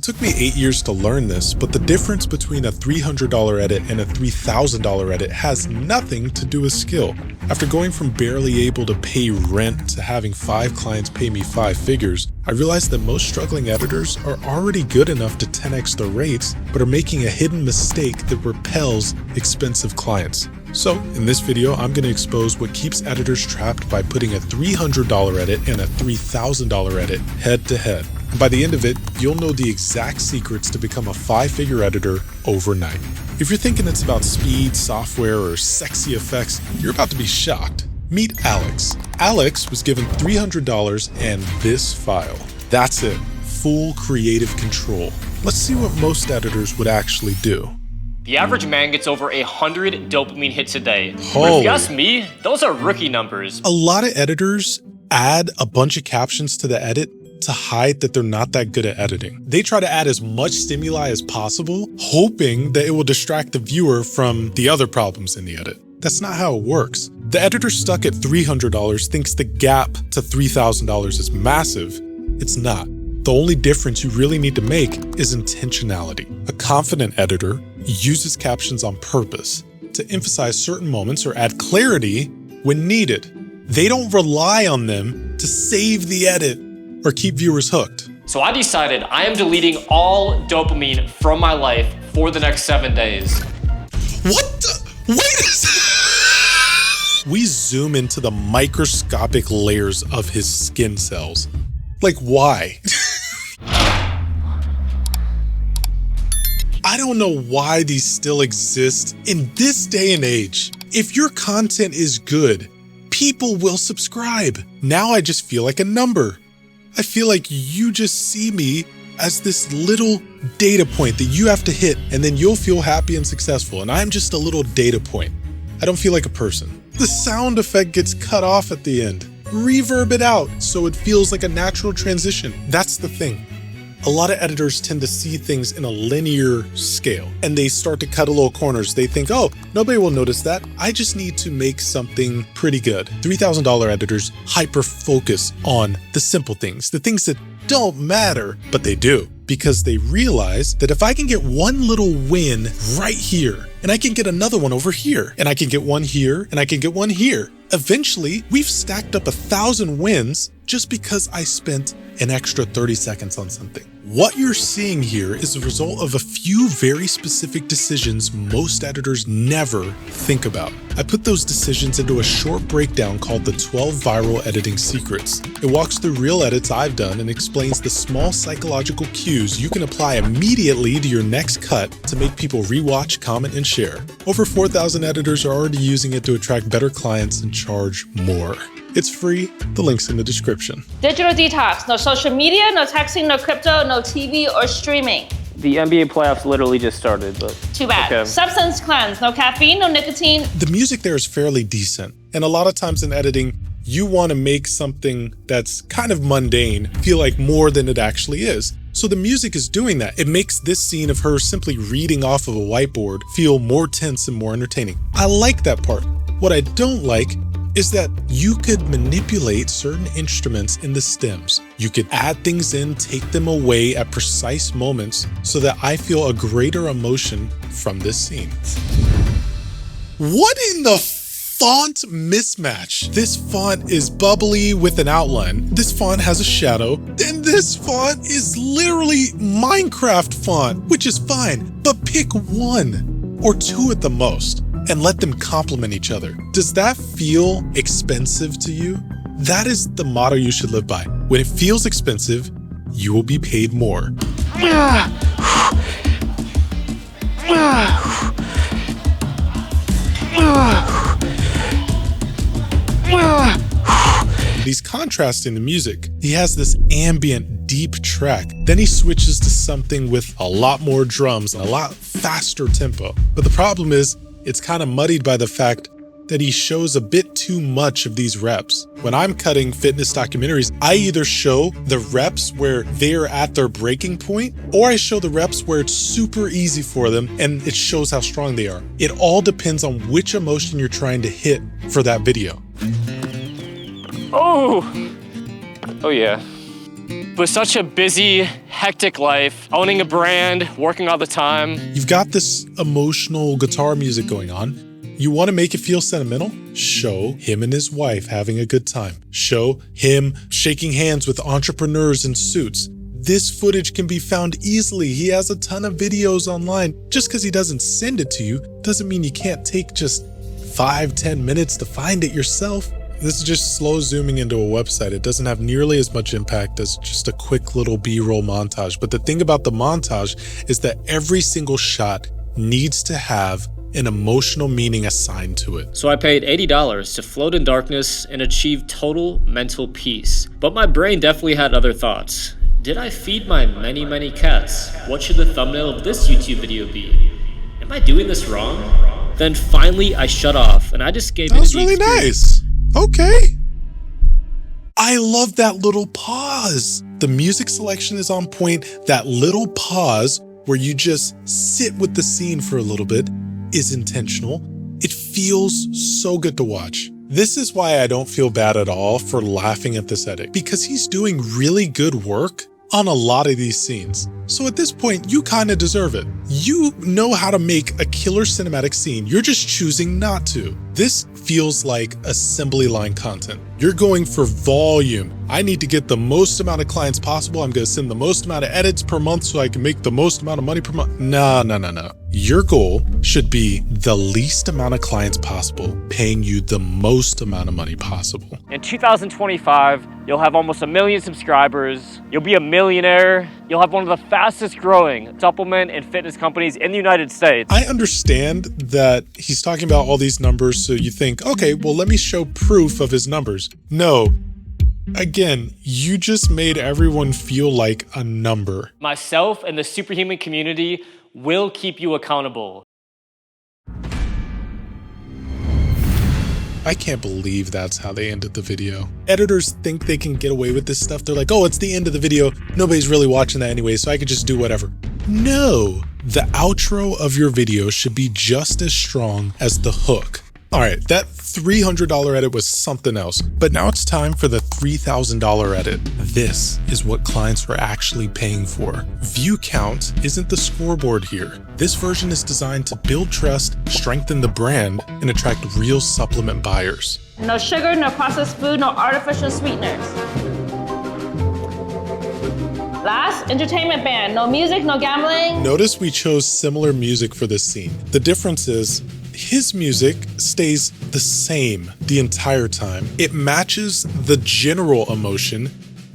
It took me 8 years to learn this, but the difference between a $300 edit and a $3,000 edit has nothing to do with skill. After going from barely able to pay rent to having 5 clients pay me 5 figures, I realized that most struggling editors are already good enough to 10x their rates, but are making a hidden mistake that repels expensive clients. So, in this video, I'm going to expose what keeps editors trapped by putting a $300 edit and a $3,000 edit head to head. And by the end of it, you'll know the exact secrets to become a 5-figure editor overnight. If you're thinking it's about speed, software, or sexy effects, you're about to be shocked. Meet Alex. Alex was given $300 and this file. That's it. Full creative control. Let's see what most editors would actually do. The average man gets over 100 dopamine hits a day. But Holy. if you ask me, those are rookie numbers. A lot of editors add a bunch of captions to the edit to hide that they're not that good at editing. They try to add as much stimuli as possible, hoping that it will distract the viewer from the other problems in the edit. That's not how it works. The editor stuck at $300 thinks the gap to $3,000 is massive. It's not. The only difference you really need to make is intentionality. A confident editor uses captions on purpose to emphasize certain moments or add clarity when needed. They don't rely on them to save the edit or keep viewers hooked. So I decided I am deleting all dopamine from my life for the next 7 days. What the? Wait a second. We zoom into the microscopic layers of his skin cells. Like, why? I don't know why these still exist in this day and age. If your content is good, people will subscribe. Now I just feel like a number. I feel like you just see me as this little data point that you have to hit and then you'll feel happy and successful. And I'm just a little data point. I don't feel like a person. The sound effect gets cut off at the end. Reverb it out so it feels like a natural transition. That's the thing. A lot of editors tend to see things in a linear scale and they start to cut a little corners. They think, oh, nobody will notice that. I just need to make something pretty good. $3,000 editors hyper focus on the simple things, the things that don't matter, but they do, because they realize that if I can get one little win right here, and I can get another one over here, and I can get one here, and I can get one here, eventually we've stacked up 1,000 wins just because I spent an extra 30 seconds on something. What you're seeing here is the result of a few very specific decisions most editors never think about. I put those decisions into a short breakdown called the 12 Viral Editing Secrets. It walks through real edits I've done and explains the small psychological cues you can apply immediately to your next cut to make people rewatch, comment, and share. Over 4,000 editors are already using it to attract better clients and charge more. It's free. The link's in the description. Digital detox. No social media, no texting, no crypto, no TV or streaming. The NBA playoffs literally just started, but Too bad. okay. Substance cleanse. No caffeine, no nicotine. The music there is fairly decent. And a lot of times in editing, you want to make something that's kind of mundane feel like more than it actually is. So the music is doing that. It makes this scene of her simply reading off of a whiteboard feel more tense and more entertaining. I like that part. What I don't like is that you could manipulate certain instruments in the stems. You could add things in, take them away at precise moments so that I feel a greater emotion from this scene. What in the font mismatch? This font is bubbly with an outline. This font has a shadow. And this font is literally Minecraft font, which is fine, but pick one or two at the most and let them complement each other. Does that feel expensive to you? That is the motto you should live by. When it feels expensive, you will be paid more. These contrasts in the music. He has this ambient, deep track. Then he switches to something with a lot more drums and a lot faster tempo. But the problem is, it's kind of muddied by the fact that he shows a bit too much of these reps. When I'm cutting fitness documentaries, I either show the reps where they're at their breaking point, or I show the reps where it's super easy for them and it shows how strong they are. It all depends on which emotion you're trying to hit for that video. Oh yeah. With such a busy, hectic life, owning a brand, working all the time. You've got this emotional guitar music going on. You want to make it feel sentimental? Show him and his wife having a good time. Show him shaking hands with entrepreneurs in suits. This footage can be found easily. He has a ton of videos online. Just because he doesn't send it to you doesn't mean you can't take just 5-10 minutes to find it yourself. This is just slow zooming into a website. It doesn't have nearly as much impact as just a quick little B-roll montage. But the thing about the montage is that every single shot needs to have an emotional meaning assigned to it. So I paid $80 to float in darkness and achieve total mental peace. But my brain definitely had other thoughts. Did I feed my many, many cats? What should the thumbnail of this YouTube video be? Am I doing this wrong? Then finally I shut off and I just gave it That was the really experience. nice. Okay. I love that little pause. The music selection is on point. That little pause where you just sit with the scene for a little bit is intentional. It feels so good to watch. This is why I don't feel bad at all for laughing at this edit, because he's doing really good work on a lot of these scenes. So at this point, you kind of deserve it. You know how to make a killer cinematic scene. You're just choosing not to. This feels like assembly line content. You're going for volume. I need to get the most amount of clients possible. I'm going to send the most amount of edits per month so I can make the most amount of money per month. No. Your goal should be the least amount of clients possible, paying you the most amount of money possible. In 2025, you'll have almost 1 million subscribers. You'll be a millionaire. You'll have one of the fastest growing supplement and fitness companies in the United States. I understand that he's talking about all these numbers, so you think, okay, well, let me show proof of his numbers. No. Again, you just made everyone feel like a number. Myself and the superhuman community will keep you accountable. I can't believe that's how they ended the video. Editors think they can get away with this stuff. They're like, oh, it's the end of the video. Nobody's really watching that anyway, so I could just do whatever. No, the outro of your video should be just as strong as the hook. All right, that $300 edit was something else, but now it's time for the $3,000 edit. This is what clients are actually paying for. View count isn't the scoreboard here. This version is designed to build trust, strengthen the brand, and attract real supplement buyers. No sugar, no processed food, no artificial sweeteners. Last, entertainment ban. No music, no gambling. Notice we chose similar music for this scene. The difference is his music stays the same the entire time. It matches the general emotion,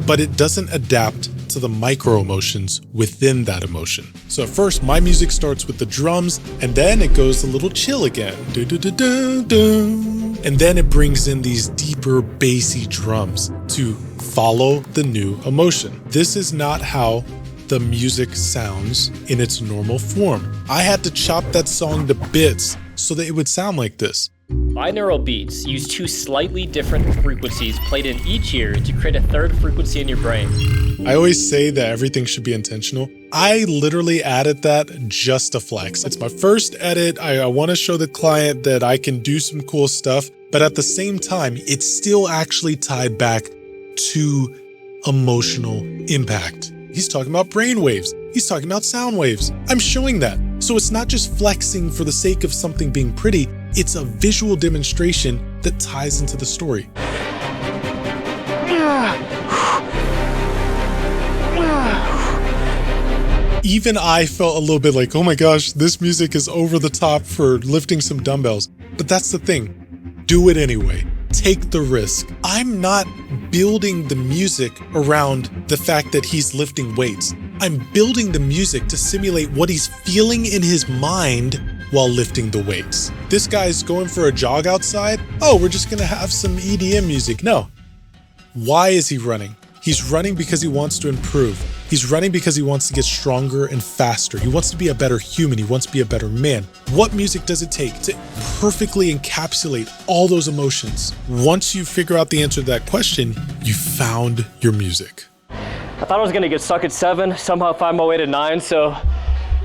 but it doesn't adapt to the micro emotions within that emotion. So at first, my music starts with the drums, and then it goes a little chill again. And then it brings in these deeper bassy drums to follow the new emotion. This is not how the music sounds in its normal form. I had to chop that song to bits so that it would sound like this. Binaural beats use two slightly different frequencies played in each ear to create a third frequency in your brain. I always say that everything should be intentional. I literally added that just to flex. It's my first edit. I want to show the client that I can do some cool stuff, but at the same time, it's still actually tied back to emotional impact. He's talking about brain waves. He's talking about sound waves. I'm showing that. So it's not just flexing for the sake of something being pretty. It's a visual demonstration that ties into the story. Even I felt a little bit like, oh my gosh, this music is over the top for lifting some dumbbells. But that's the thing. Do it anyway. Take the risk. I'm not building the music around the fact that he's lifting weights. I'm building the music to simulate what he's feeling in his mind while lifting the weights. This guy's going for a jog outside. Oh, we're just gonna have some EDM music. No. Why is he running? He's running because he wants to improve. He's running because he wants to get stronger and faster. He wants to be a better human. He wants to be a better man. What music does it take to perfectly encapsulate all those emotions? Once you figure out the answer to that question, you found your music. I thought I was gonna get stuck at 7, somehow find my way to 9, so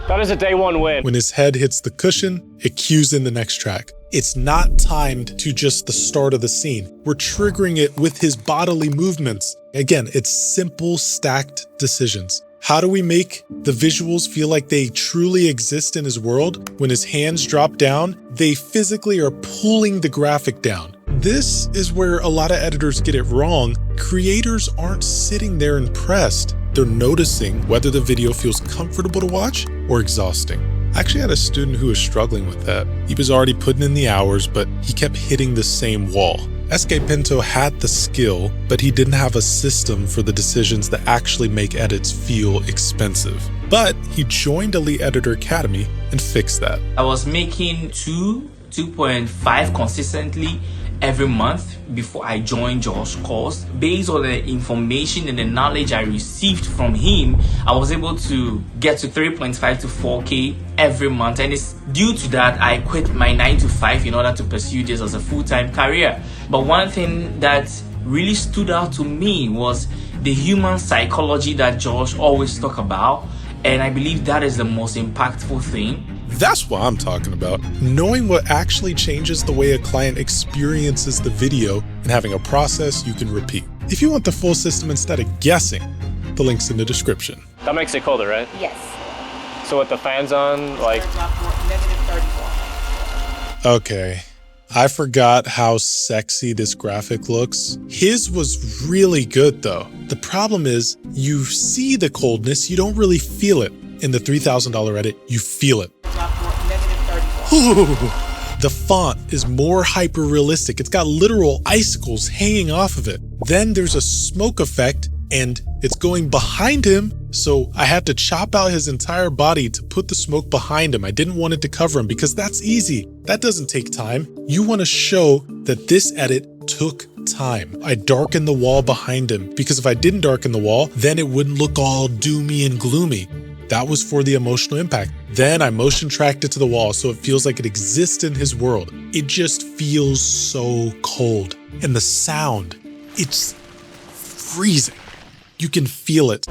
that is a day 1 win. When his head hits the cushion, it cues in the next track. It's not timed to just the start of the scene. We're triggering it with his bodily movements. Again, it's simple, stacked decisions. How do we make the visuals feel like they truly exist in his world? When his hands drop down, they physically are pulling the graphic down. This is where a lot of editors get it wrong. Creators aren't sitting there impressed. They're noticing whether the video feels comfortable to watch or exhausting. I actually had a student who was struggling with that. He was already putting in the hours, but he kept hitting the same wall. SK Pinto had the skill, but he didn't have a system for the decisions that actually make edits feel expensive. But he joined Elite Editor Academy and fixed that. I was making 2.5 consistently every month before I joined Josh's course. Based on the information and the knowledge I received from him, I was able to get to 3.5 to 4K every month, and it's due to that I quit my 9 to 5 in order to pursue this as a full-time career. But one thing that really stood out to me was the human psychology that Josh always talk about, and I believe that is the most impactful thing. That's what I'm talking about. Knowing what actually changes the way a client experiences the video and having a process you can repeat. If you want the full system instead of guessing, the link's in the description. That makes it colder, right? Yes. So with the fans on, like... Okay, I forgot how sexy this graphic looks. His was really good though. The problem is, you see the coldness, you don't really feel it. In the $3,000 edit, you feel it. Ooh, the font is more hyper realistic. It's got literal icicles hanging off of it. Then there's a smoke effect and it's going behind him. So I had to chop out his entire body to put the smoke behind him. I didn't want it to cover him because that's easy. That doesn't take time. You want to show that this edit took time. I darkened the wall behind him because if I didn't darken the wall, then it wouldn't look all doomy and gloomy. That was for the emotional impact. Then I motion tracked it to the wall so it feels like it exists in his world. It just feels so cold. And the sound, it's freezing. You can feel it.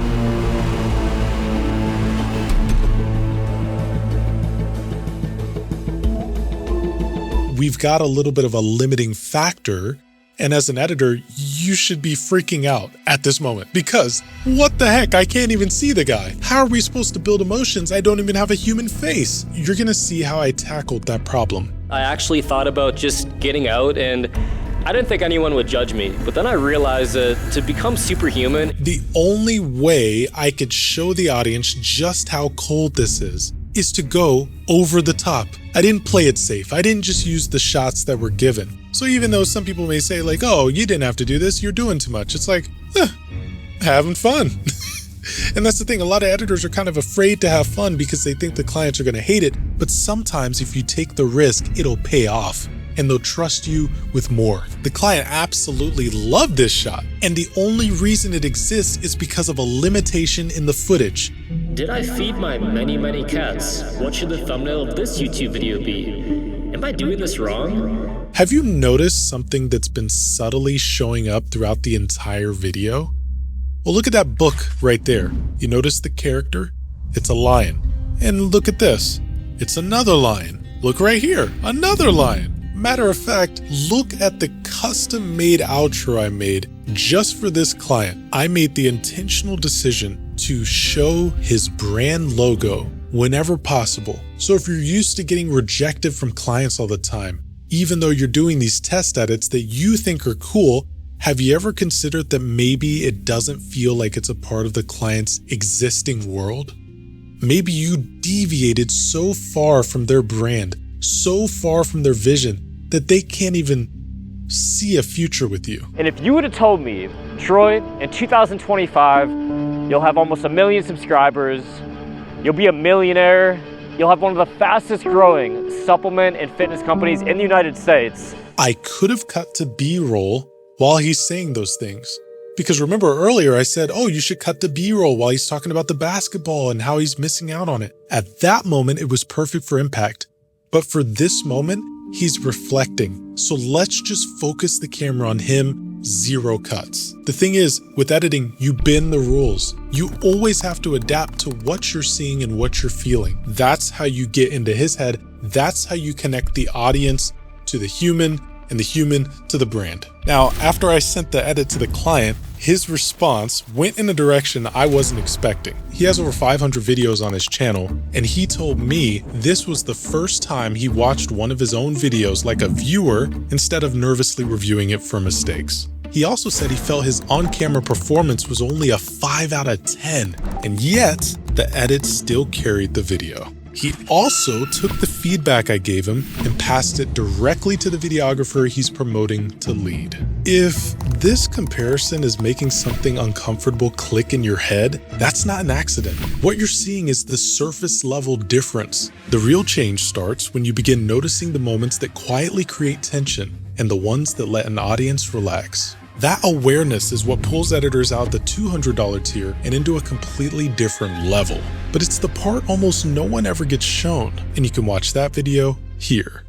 We've got a little bit of a limiting factor. And as an editor, you should be freaking out at this moment because what the heck? I can't even see the guy. How are we supposed to build emotions? I don't even have a human face. You're gonna see how I tackled that problem. I actually thought about just getting out, and I didn't think anyone would judge me. But then I realized that to become superhuman, the only way I could show the audience just how cold this is to go over the top. I didn't play it safe. I didn't just use the shots that were given. So even though some people may say like, oh, you didn't have to do this, you're doing too much. It's like, having fun. And that's the thing. A lot of editors are kind of afraid to have fun because they think the clients are going to hate it. But sometimes if you take the risk, it'll pay off and they'll trust you with more. The client absolutely loved this shot. And the only reason it exists is because of a limitation in the footage. Did I feed my many cats? What should the thumbnail of this YouTube video be? Am I doing this wrong? Have you noticed something that's been subtly showing up throughout the entire video? Well, look at that book right there. You notice the character? It's a lion. And look at this. It's another lion. Look right here. Another lion. Matter of fact, look at the custom-made outro I made just for this client. I made the intentional decision to show his brand logo whenever possible. So if you're used to getting rejected from clients all the time, even though you're doing these test edits that you think are cool, have you ever considered that maybe it doesn't feel like it's a part of the client's existing world? Maybe you deviated so far from their brand, so far from their vision, that they can't even see a future with you. And if you would have told me, Troy, in 2025, you'll have almost 1 million subscribers, you'll be a millionaire, you'll have one of the fastest growing supplement and fitness companies in the United States. I could have cut to B-roll while he's saying those things. Because remember earlier I said, oh, you should cut the B-roll while he's talking about the basketball and how he's missing out on it. At that moment, it was perfect for impact. But for this moment, he's reflecting. So let's just focus the camera on him, 0 cuts. The thing is, with editing, you bend the rules. You always have to adapt to what you're seeing and what you're feeling. That's how you get into his head. That's how you connect the audience to the human and the human to the brand. Now, after I sent the edit to the client, His response went in a direction I wasn't expecting. He has over 500 videos on his channel, and he told me this was the first time he watched one of his own videos like a viewer instead of nervously reviewing it for mistakes. He also said he felt his on-camera performance was only a 5 out of 10, and yet the edit still carried the video. He also took the feedback I gave him and passed it directly to the videographer he's promoting to lead. If this comparison is making something uncomfortable click in your head, that's not an accident. What you're seeing is the surface level difference. The real change starts when you begin noticing the moments that quietly create tension and the ones that let an audience relax. That awareness is what pulls editors out the $200 tier and into a completely different level. But it's the part almost no one ever gets shown, and you can watch that video here.